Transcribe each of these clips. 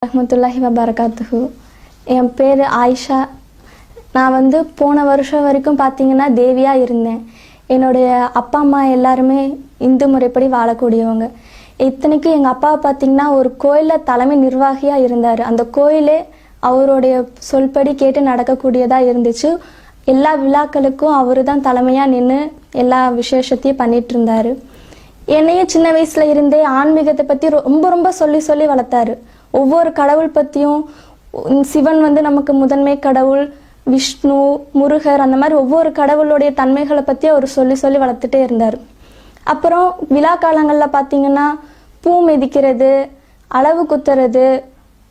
ரஹ்மத்துல்லாஹி வபரகாத்துஹு. என் பேர் ஆயிஷா. நான் போன வருஷம் வரைக்கும் பார்த்தீங்கன்னா தேவியாக இருந்தேன். என்னுடைய அப்பா அம்மா எல்லாருமே இந்து முறைப்படி வாழக்கூடியவங்க. இத்தனைக்கும் எங்கள் அப்பா பார்த்தீங்கன்னா ஒரு கோயிலில் தலைமை நிர்வாகியாக இருந்தார். அந்த கோயிலே அவருடைய சொல்படி கேட்டு நடக்கக்கூடியதாக இருந்துச்சு. எல்லா விழாக்களுக்கும் அவர் தான் தலைமையாக நின்று எல்லா விசேஷத்தையும் பண்ணிட்டு இருந்தார். என்னையும் சின்ன வயசுல இருந்தே ஆன்மீகத்தை பற்றி ரொம்ப ரொம்ப சொல்லி சொல்லி வளர்த்தாரு. ஒவ்வொரு கடவுள் பற்றியும் சிவன் நமக்கு முதன்மை கடவுள், விஷ்ணு, முருகர், அந்த மாதிரி ஒவ்வொரு கடவுளுடைய தன்மைகளை பற்றி அவர் சொல்லி சொல்லி வளர்த்துட்டே இருந்தார். அப்புறம் விழா காலங்களில் பார்த்தீங்கன்னா பூ மிதிக்கிறது, அளவு குத்துறது,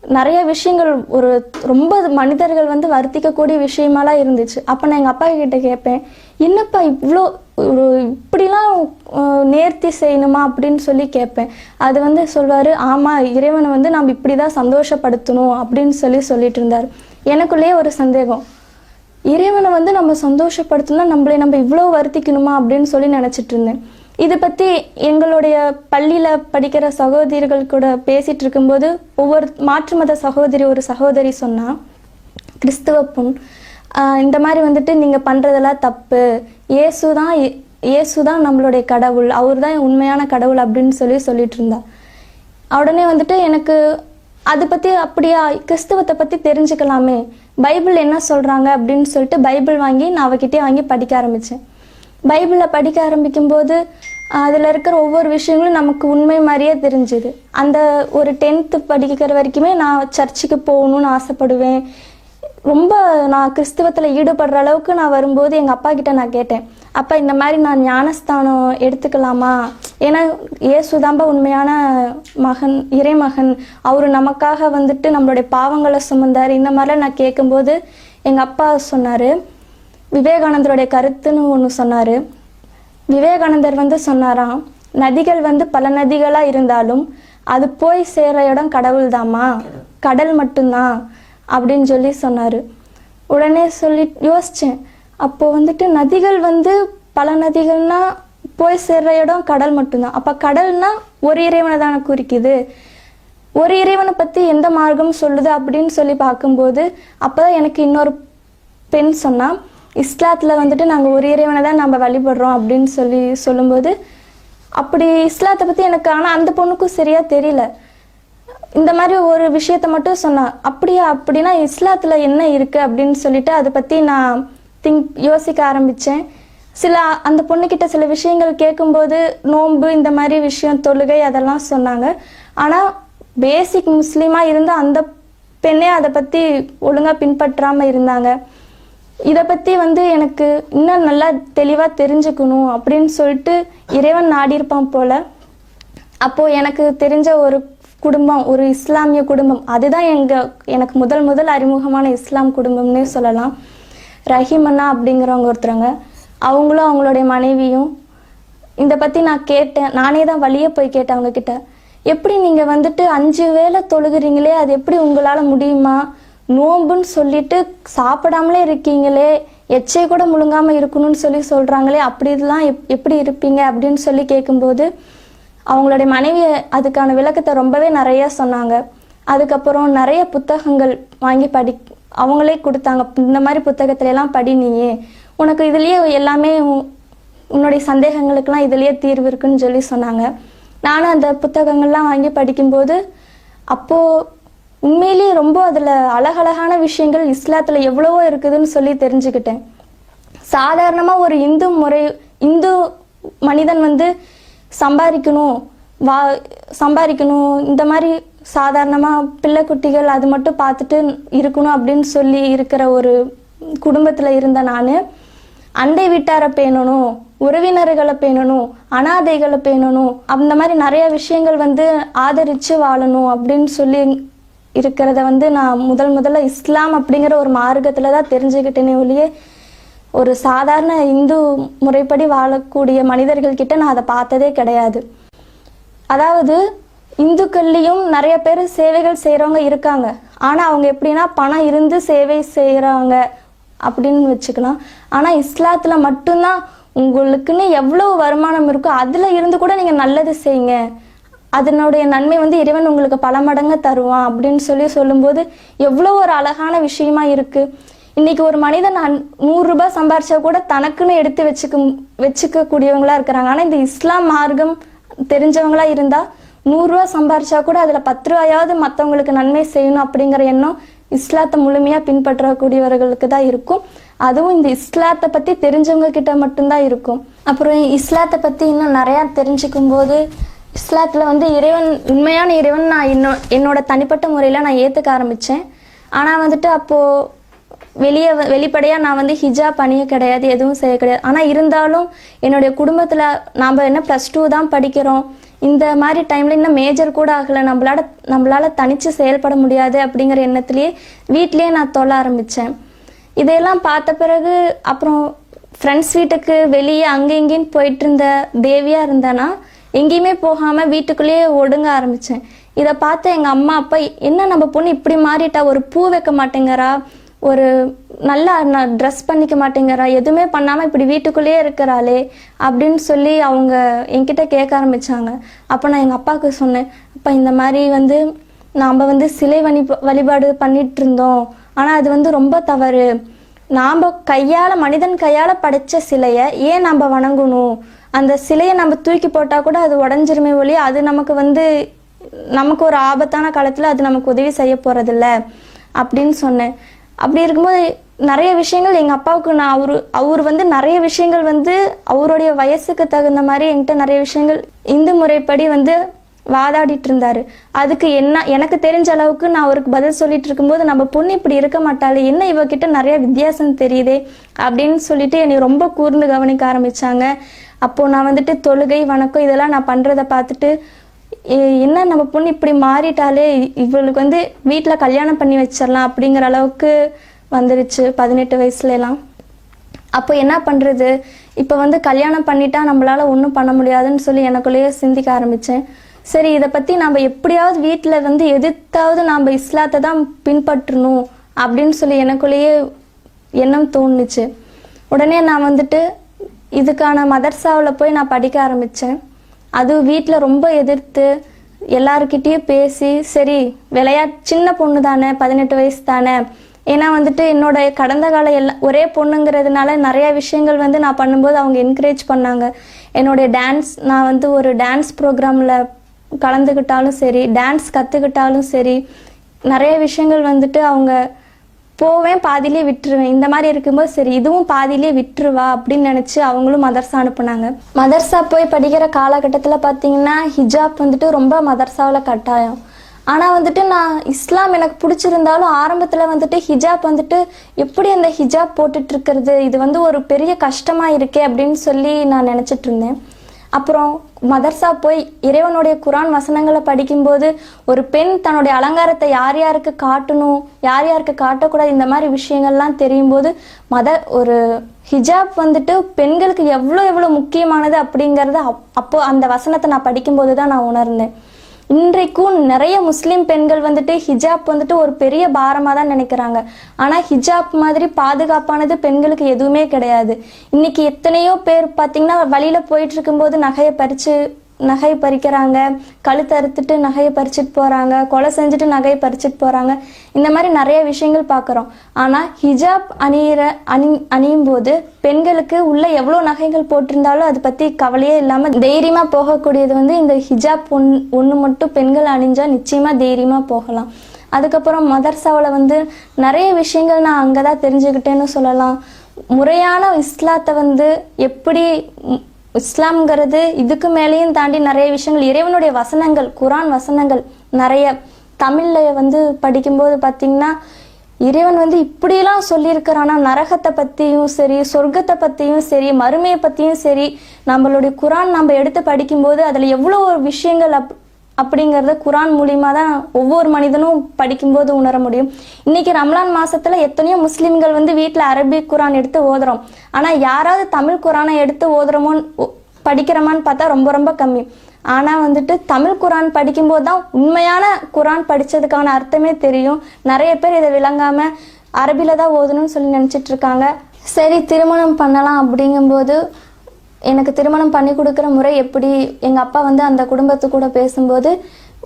நிறைய விஷயங்கள் ஒரு ரொம்ப மனிதர்கள் வருத்திக்கக்கூடிய விஷயமாலாம் இருந்துச்சு. அப்போ நான் எங்கள் அப்பா கிட்ட கேட்பேன், என்னப்பா இவ்வளோ இப்படிலாம் நேர்த்தி செய்யணுமா அப்படின்னு சொல்லி கேட்பேன். அது சொல்வார், ஆமாம் இறைவனை நம்ம இப்படி தான் சந்தோஷப்படுத்தணும் அப்படின்னு சொல்லிட்டு இருந்தார். எனக்குள்ளேயே ஒரு சந்தேகம், இறைவனை நம்ம சந்தோஷப்படுத்தணும்னா நம்ம இவ்வளோ வருத்திக்கணுமா அப்படின்னு சொல்லி நினச்சிட்டு இருந்தேன். இதை பற்றி எங்களுடைய பள்ளியில் படிக்கிற சகோதரிகள் கூட பேசிகிட்டு இருக்கும்போது ஒவ்வொரு மாற்று மத ஒரு சகோதரி சொன்னால், கிறிஸ்துவ பொண், இந்த மாதிரி நீங்கள் பண்ணுறதெல்லாம் தப்பு, இயேசு தான் நம்மளுடைய கடவுள், அவர் தான் உண்மையான கடவுள் அப்படின்னு சொல்லிட்டு இருந்தா. உடனே எனக்கு அதை பற்றி அப்படியா கிறிஸ்துவத்தை பற்றி தெரிஞ்சுக்கலாமே, பைபிள் என்ன சொல்கிறாங்க அப்படின்னு சொல்லிட்டு பைபிள் வாங்கி நான் அவகிட்டே வாங்கி படிக்க ஆரம்பித்தேன். பைபிளில் படிக்க ஆரம்பிக்கும்போது அதில் இருக்கிற ஒவ்வொரு விஷயங்களும் நமக்கு உண்மை மாதிரியே தெரிஞ்சுது. அந்த ஒரு 10th படிக்கிற வரைக்குமே நான் சர்ச்சுக்கு போகணும்னு ஆசைப்படுவேன். ரொம்ப நான் கிறிஸ்துவத்தில் ஈடுபடுற அளவுக்கு நான் வரும்போது எங்கள் அப்பா கிட்ட நான் கேட்டேன், அப்பா இந்த மாதிரி நான் ஞானஸ்தானம் எடுத்துக்கலாமா, ஏன்னா இயேசுதாம்பா உண்மையான மகன், இறைமகன், அவர் நமக்காக நம்மளுடைய பாவங்களை சுமந்தார். இந்த மாதிரிலாம் நான் கேட்கும்போது எங்கள் அப்பா சொன்னார், விவேகானந்தருடைய கருத்துன்னு ஒன்று சொன்னார். விவேகானந்தர் சொன்னாராம், நதிகள் பல நதிகளாக இருந்தாலும் அது போய் சேர இடம் கடவுள் தாம்மா, கடல் மட்டும்தான் அப்படின்னு சொன்னார். உடனே யோசித்தேன், அப்போது நதிகள் பல நதிகள்னா போய் சேர்ற இடம் கடல் மட்டும்தான். அப்போ கடல்னா ஒரு இறைவனை தானே குறிக்குது, ஒரு இறைவனை பற்றி எந்த மார்க்கம் சொல்லுது அப்படின்னு பார்க்கும்போது அப்போ தான் எனக்கு இன்னொரு பெண் சொன்னால், இஸ்லாத்தில் நாங்கள் ஒரு இறைவனை தான் நம்ம வழிபடுறோம் அப்படின்னு சொல்லும்போது, அப்படி இஸ்லாத்தை பற்றி எனக்கு ஆனால் அந்த பொண்ணுக்கும் சரியாக தெரியல. இந்த மாதிரி ஒரு விஷயத்த மட்டும் சொன்னான். அப்படின்னா இஸ்லாத்தில் என்ன இருக்குது அப்படின்னு சொல்லிட்டு அதை பற்றி நான் யோசிக்க ஆரம்பித்தேன். அந்த பொண்ணுக்கிட்ட சில விஷயங்கள் கேட்கும்போது நோன்பு, இந்த மாதிரி விஷயம், தொழுகை, அதெல்லாம் சொன்னாங்க. ஆனால் பேசிக் முஸ்லீமாக இருந்த அந்த பெண்ணே அதை பற்றி ஒழுங்காக பின்பற்றாமல் இருந்தாங்க. இதை பற்றி எனக்கு இன்னும் நல்லா தெளிவாக தெரிஞ்சுக்கணும் அப்படின்னு சொல்லிட்டு இறைவன் நாடியிருப்பான் போல். அப்போது எனக்கு தெரிஞ்ச ஒரு குடும்பம், ஒரு இஸ்லாமிய குடும்பம், அதுதான் எனக்கு முதல் அறிமுகமான இஸ்லாம் குடும்பம்னே சொல்லலாம். ரஹீமண்ணா அப்படிங்கிறவங்க ஒருத்தவங்க, அவங்களும் அவங்களுடைய மனைவியும். இதை பற்றி நான் கேட்டேன், நானே தான் வழியே போய் கேட்டேன் அவங்கக்கிட்ட, எப்படி நீங்கள் 5 வேளை தொழுகிறீங்களே, அது எப்படி உங்களால் முடியுமா, நோம்புன்னு சொல்லிட்டு சாப்பிடாமலே இருக்கீங்களே, எச்சை கூட முழுங்காமல் இருக்கணும்னு சொல்கிறாங்களே, அப்படி இதெல்லாம் எப்படி இருப்பீங்க அப்படின்னு கேட்கும்போது அவங்களுடைய மனைவி அதுக்கான விளக்கத்தை ரொம்பவே நிறைய சொன்னாங்க. அதுக்கப்புறம் நிறைய புத்தகங்கள் வாங்கி அவங்களே கொடுத்தாங்க. இந்த மாதிரி புத்தகத்திலலாம் படி, நீயே உனக்கு இதுலேயே எல்லாமே உன்னுடைய சந்தேகங்களுக்கெல்லாம் இதுலேயே தீர்வு இருக்குன்னு சொன்னாங்க. நானும் அந்த புத்தகங்கள்லாம் வாங்கி படிக்கும்போது அப்போது உண்மையிலேயே ரொம்ப அதில் அழகழகான விஷயங்கள் இஸ்லாத்தில் எவ்வளவோ இருக்குதுன்னு தெரிஞ்சுக்கிட்டேன். சாதாரணமாக ஒரு இந்து மனிதன் சம்பாதிக்கணும், இந்த மாதிரி சாதாரணமாக பிள்ளை குட்டிகள் அது மட்டும் பார்த்துட்டு இருக்கணும் அப்படின்னு இருக்கிற ஒரு குடும்பத்தில் இருந்த நான், அண்டை வீட்டாரை பேணணும், உறவினர்களை பேணணும், அனாதைகளை பேணணும், அந்த மாதிரி நிறைய விஷயங்கள் ஆதரித்து வாழணும் அப்படின்னு இருக்கிறத நான் முதல்ல இஸ்லாம் அப்படிங்கிற ஒரு மார்க்கத்தில் தான் தெரிஞ்சுக்கிட்டேனே ஒழிய ஒரு சாதாரண இந்து முறைப்படி வாழக்கூடிய மனிதர்கள்கிட்ட நான் அதை பார்த்ததே கிடையாது. அதாவது இந்துக்கள்லேயும் நிறைய பேர் சேவைகள் செய்கிறவங்க இருக்காங்க. ஆனால் அவங்க எப்படின்னா பணம் இருந்து சேவை செய்கிறவங்க அப்படின்னு வச்சுக்கலாம். ஆனால் இஸ்லாத்தில் மட்டும்தான் உங்களுக்குன்னு எவ்வளோ வருமானம் இருக்கோ அதில் இருந்து கூட நீங்கள் நல்லது செய்யுங்க, அதனுடைய நன்மை வந்து இறைவன் உங்களுக்கு பல மடங்கு தருவான் அப்படின்னு சொல்லும்போது எவ்வளோ ஒரு அழகான விஷயமா இருக்கு. இன்னைக்கு ஒரு மனிதன் 100 ரூபாய் சம்பாரிச்சா கூட தனக்குன்னு எடுத்து வச்சுக்க கூடியவங்களா இருக்கிறாங்க. ஆனால் இந்த இஸ்லாம் மார்க்கம் தெரிஞ்சவங்களா இருந்தா 100 ரூபாய் சம்பாரிச்சா கூட அதுல 10 ரூபாயாவது மற்றவங்களுக்கு நன்மை செய்யணும் அப்படிங்கிற எண்ணம் இஸ்லாத்தை முழுமையா பின்பற்றக்கூடியவர்களுக்கு தான் இருக்கும். அதுவும் இந்த இஸ்லாத்தை பத்தி தெரிஞ்சவங்க கிட்ட மட்டும்தான் இருக்கும். அப்புறம் இஸ்லாத்தை பத்தி இன்னும் நிறைய தெரிஞ்சுக்கும் போது இஸ்லாத்துல வந்து இறைவன் உண்மையான இறைவன் நான் என்னோட தனிப்பட்ட முறையில நான் ஏத்துக்க ஆரம்பிச்சேன். ஆனா வந்துட்டு அப்போ வெளிப்படையா நான் வந்து ஹிஜாப் அணிய கிடையாது, எதுவும் செய்ய கிடையாது. ஆனா இருந்தாலும் என்னுடைய குடும்பத்துல நாம என்ன +2 தான் படிக்கிறோம், இந்த மாதிரி டைம்ல இன்னும் மேஜர் கூட ஆகலை, நம்மளால தனிச்சு செயல்பட முடியாது அப்படிங்கிற எண்ணத்திலேயே வீட்லயே நான் தொல்ல ஆரம்பிச்சேன். இதையெல்லாம் பார்த்த பிறகு அப்புறம் ஃப்ரெண்ட்ஸ் வீட்டுக்கு வெளியே அங்கே இங்கேன்னு போயிட்டு இருந்த தேவியா இருந்தேன்னா எங்கேயுமே போகாம வீட்டுக்குள்ளேயே ஒடுங்க ஆரம்பிச்சேன். இதை பார்த்து எங்க அம்மா அப்பா, என்ன நம்ம பொண்ணு இப்படி மாறிட்டா, ஒரு பூ வைக்க மாட்டேங்கிறா, ஒரு நல்லா ட்ரெஸ் பண்ணிக்க மாட்டேங்கிறா, எதுவுமே பண்ணாம இப்படி வீட்டுக்குள்ளேயே இருக்கிறாளே அப்படின்னு சொல்லி அவங்க என்கிட்ட கேட்க ஆரம்பிச்சாங்க. அப்போ நான் எங்க அப்பாவுக்கு சொன்னேன், அப்பா இந்த மாதிரி வந்து நாம் வந்து சிலை வழிபாடு பண்ணிட்டு இருந்தோம், ஆனா அது வந்து ரொம்ப தவறு. நாம் மனிதன் கையால படைச்ச சிலையை ஏன் நம்ம வணங்கணும், அந்த சிலையை நம்ம தூக்கி போட்டா கூட அது உடஞ்சிருமே ஒழிய அது நமக்கு ஒரு ஆபத்தான காலத்துல அது நமக்கு உதவி செய்ய போறதில்ல அப்படின்னு சொன்னேன். அப்படி இருக்கும்போது நிறைய விஷயங்கள் எங்க அப்பாவுக்கு நான் அவர் வந்து நிறைய விஷயங்கள் வந்து அவருடைய வயசுக்கு தகுந்த மாதிரி என்கிட்ட நிறைய விஷயங்கள் இந்து முறைப்படி வந்து வாதாடிட்டு இருந்தாரு. அதுக்கு எனக்கு தெரிஞ்ச அளவுக்கு நான் அவருக்கு பதில் சொல்லிட்டு இருக்கும்போது, நம்ம பொண்ணு இப்படி இருக்க மாட்டாளே, என்ன இவகிட்ட நிறைய வித்தியாசம் தெரியுதே அப்படின்னு சொல்லிட்டு என்னை ரொம்ப கூர்ந்து கவனிக்க ஆரம்பிச்சாங்க. அப்போ நான் வந்துட்டு தொழுகை வணக்கம் இதெல்லாம் நான் பண்றதை பார்த்துட்டு, என்ன நம்ம பொண்ணு இப்படி மாறிட்டாலே, இவளுக்கு வந்து வீட்டுல கல்யாணம் பண்ணி வச்சிடலாம் அப்படிங்கிற அளவுக்கு வந்துருச்சு 18 வயசுல எல்லாம். அப்போ என்ன பண்றது, இப்ப வந்து கல்யாணம் பண்ணிட்டா நம்மளால ஒன்றும் பண்ண முடியாதுன்னு சொல்லி எனக்குள்ளேயே சிந்திக்க ஆரம்பிச்சேன். சரி, இதை பத்தி நம்ம எப்படியாவது வீட்டுல வந்து எதிர்த்தாவது நாம இஸ்லாத்தை தான் பின்பற்றணும் அப்படின்னு சொல்லி எனக்குள்ளேயே எண்ணம் தோணுச்சு. உடனே நான் வந்துட்டு இதுக்கான மதர்சாவில் போய் நான் படிக்க ஆரம்பிச்சேன். அது வீட்டில் ரொம்ப எதிர்த்து எல்லாருக்கிட்டேயும் பேசி, சரி சின்ன பொண்ணு தானே, 18 வயசு தானே, ஏன்னா வந்துட்டு என்னோட கடந்த கால ஒரே பொண்ணுங்கிறதுனால நிறைய விஷயங்கள் வந்து நான் பண்ணும்போது அவங்க என்கரேஜ் பண்ணாங்க. என்னுடைய நான் வந்து ஒரு டான்ஸ் ப்ரோக்ராமில் கலந்துக்கிட்டாலும் சரி, டான்ஸ் கற்றுக்கிட்டாலும் சரி, நிறைய விஷயங்கள் வந்துட்டு அவங்க போவேன் பாதியிலே விட்டுருவேன், இந்த மாதிரி இருக்கும்போது சரி இதுவும் பாதியிலே விட்டுருவா அப்படின்னு நினச்சி அவங்களும் மதர்சா அனுப்புனாங்க. மதர்சா போய் படிக்கிற காலகட்டத்தில் பார்த்தீங்கன்னா ஹிஜாப் வந்துட்டு ரொம்ப மதர்சாவில் கட்டாயம். ஆனால் வந்துட்டு நான் இஸ்லாம் எனக்கு பிடிச்சிருந்தாலும் ஆரம்பத்தில் வந்துட்டு ஹிஜாப் வந்துட்டு எப்படி அந்த ஹிஜாப் போட்டுட்டு இருக்கிறது, இது வந்து ஒரு பெரிய கஷ்டமாக இருக்கே அப்படின்னு சொல்லி நான் நினச்சிட்டு இருந்தேன். அப்புறம் மதர்சா போய் இறைவனுடைய குரான் வசனங்களை படிக்கும்போது ஒரு பெண் தன்னுடைய அலங்காரத்தை யார் யாருக்கு காட்டணும், யார் யாருக்கு காட்டக்கூடாது, இந்த மாதிரி விஷயங்கள்லாம் தெரியும் போது ஒரு ஹிஜாப் வந்துட்டு பெண்களுக்கு எவ்வளோ முக்கியமானது அப்படிங்கிறத அப்போ அந்த வசனத்தை நான் படிக்கும்போது தான் நான் உணர்ந்தேன். இன்றைக்கும் நிறைய முஸ்லீம் பெண்கள் வந்துட்டு ஹிஜாப் வந்துட்டு ஒரு பெரிய பாரமாக தான் நினைக்கிறாங்க. ஆனால் ஹிஜாப் மாதிரி பாதுகாப்பானது பெண்களுக்கு எதுவுமே கிடையாது. இன்னைக்கு எத்தனையோ பேர் பார்த்தீங்கன்னா வழியில் போயிட்டு இருக்கும்போது நகை பறிக்கிறாங்க, கழுத்து அறுத்துட்டு நகையை பறிச்சுட்டு போகிறாங்க, கொலை செஞ்சுட்டு நகையை பறிச்சுட்டு போகிறாங்க, இந்த மாதிரி நிறைய விஷயங்கள் பார்க்குறோம். ஆனால் ஹிஜாப் அணியும் போது பெண்களுக்கு உள்ள எவ்வளோ நகைகள் போட்டிருந்தாலும் அதை பற்றி கவலையே இல்லாமல் தைரியமாக போகக்கூடியது வந்து இந்த ஹிஜாப் ஒன்று மட்டும் பெண்கள் அணிஞ்சா நிச்சயமாக தைரியமாக போகலாம். அதுக்கப்புறம் மதர்சாவில் வந்து நிறைய விஷயங்கள் நான் அங்கே தான் தெரிஞ்சுக்கிட்டேன்னு சொல்லலாம். முறையான இஸ்லாத்தை வந்து எப்படி இஸ்லாம்ங்கிறது இதுக்கு மேலேயும் தாண்டி நிறைய விஷயங்கள், இறைவனுடைய வசனங்கள், குரான் வசனங்கள் நிறைய தமிழ்ல வந்து படிக்கும்போது பார்த்தீங்கன்னா இறைவன் வந்து இப்படியெல்லாம் சொல்லியிருக்கிறானா, நரகத்தை பற்றியும் சரி, சொர்க்கத்தை பற்றியும் சரி, மறுமையை பற்றியும் சரி, நம்மளுடைய குரான் நம்ம எடுத்து படிக்கும்போது அதில் எவ்வளோ விஷயங்கள் அப்படிங்கிறத குரான் மூலியமாக தான் ஒவ்வொரு மனிதனும் படிக்கும்போது உணர முடியும். இன்னைக்கு ரம்லான் மாசத்துல எத்தனையோ முஸ்லிம்கள் வந்து வீட்டில் அரபிக் குரான் எடுத்து ஓதுறோம். ஆனால் யாராவது தமிழ் குரானை எடுத்து படிக்கிறோமான்னு பார்த்தா ரொம்ப ரொம்ப கம்மி. ஆனால் வந்துட்டு தமிழ் குரான் படிக்கும்போது தான் உண்மையான குரான் படித்ததுக்கான அர்த்தமே தெரியும். நிறைய பேர் இதை விளங்காமல் அரபில தான் ஓதணும்னு சொல்லி நினச்சிட்டு இருக்காங்க. சரி திருமணம் பண்ணலாம் அப்படிங்கும்போது எனக்கு திருமணம் பண்ணி கொடுக்குற முறை எப்படி, எங்கள் அப்பா வந்து அந்த குடும்பத்து கூட பேசும்போது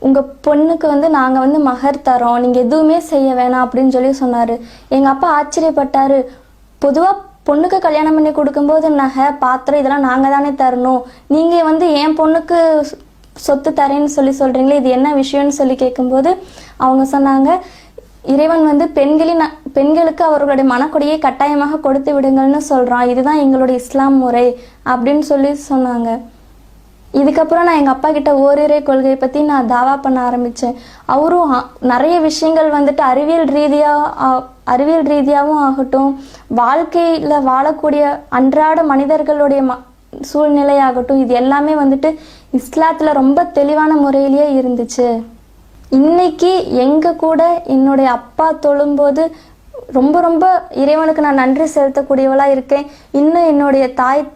உங்கள் பொண்ணுக்கு வந்து நாங்கள் வந்து மகர் தரோம், நீங்கள் எதுவுமே செய்ய வேணாம் அப்படின்னு சொல்லி சொன்னார். எங்கள் அப்பா ஆச்சரியப்பட்டார். பொதுவாக பொண்ணுக்கு கல்யாணம் பண்ணி கொடுக்கும்போது நகை பாத்திரம் இதெல்லாம் நாங்கள் தானே தரணும், நீங்கள் வந்து என் பொண்ணுக்கு சொத்து தரேன்னு சொல்லி சொல்கிறீங்களே, இது என்ன விஷயம்னு சொல்லி கேட்கும்போது அவங்க சொன்னாங்க, இறைவன் வந்து பெண்களுக்கு அவர்களுடைய மனக்கொடியை கட்டாயமாக கொடுத்து விடுங்கள்னு சொல்கிறான், இதுதான் எங்களுடைய இஸ்லாம் முறை அப்படின்னு சொல்லி சொன்னாங்க. இதுக்கப்புறம் நான் எங்கள் அப்பா கிட்ட ஓரிரை கொள்கையை பற்றி நான் தாவா பண்ண ஆரம்பித்தேன். அவரும் நிறைய விஷயங்கள் வந்துட்டு அறிவியல் ரீதியாகவும் ஆகட்டும், வாழ்க்கையில் வாழக்கூடிய அன்றாட மனிதர்களுடைய சூழ்நிலையாகட்டும், இது எல்லாமே வந்துட்டு இஸ்லாத்தில் ரொம்ப தெளிவான முறையிலேயே இருந்துச்சு. இன்னைக்கு எங்கள் கூட என்னுடைய அப்பா தொழும்போது ரொம்ப ரொம்ப இறைவனுக்கு நான் நன்றி செலுத்தக்கூடியவளாக இருக்கேன். இன்னும் என்னுடைய தாய்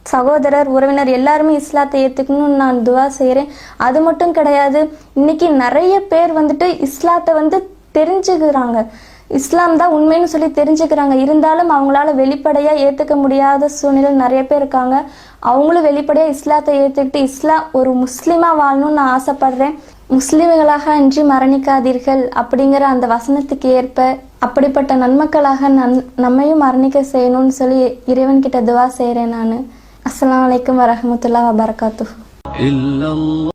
சகோதரர் உறவினர் எல்லாருமே இஸ்லாத்தை ஏற்றுக்கணும்னு நான் துவா செய்கிறேன். அது மட்டும் கிடையாது, இன்னைக்கு நிறைய பேர் வந்துட்டு இஸ்லாத்தை வந்து தெரிஞ்சுக்கிறாங்க, இஸ்லாம் தான் உண்மைன்னு சொல்லி தெரிஞ்சுக்கிறாங்க. இருந்தாலும் அவங்களால வெளிப்படையாக ஏற்றுக்க முடியாத சூழ்நிலை நிறைய பேர் இருக்காங்க. அவங்களும் வெளிப்படையாக இஸ்லாத்தை ஏற்றுக்கிட்டு ஒரு முஸ்லீமாக வாழணும்னு நான் ஆசைப்படுறேன். முஸ்லிம்களாக அன்றி மரணிக்காதீர்கள் அப்படிங்கிற அந்த வசனத்துக்கு ஏற்ப அப்படிப்பட்ட நன்மக்களாக நம்மையும் மரணிக்க செய்யணும்னு சொல்லி இறைவன் கிட்ட துவா செய்கிறேன் நான். அஸ்ஸலாமு அலைக்கும் வரஹ்மத்துல்லாஹி வபரகாத்துஹு.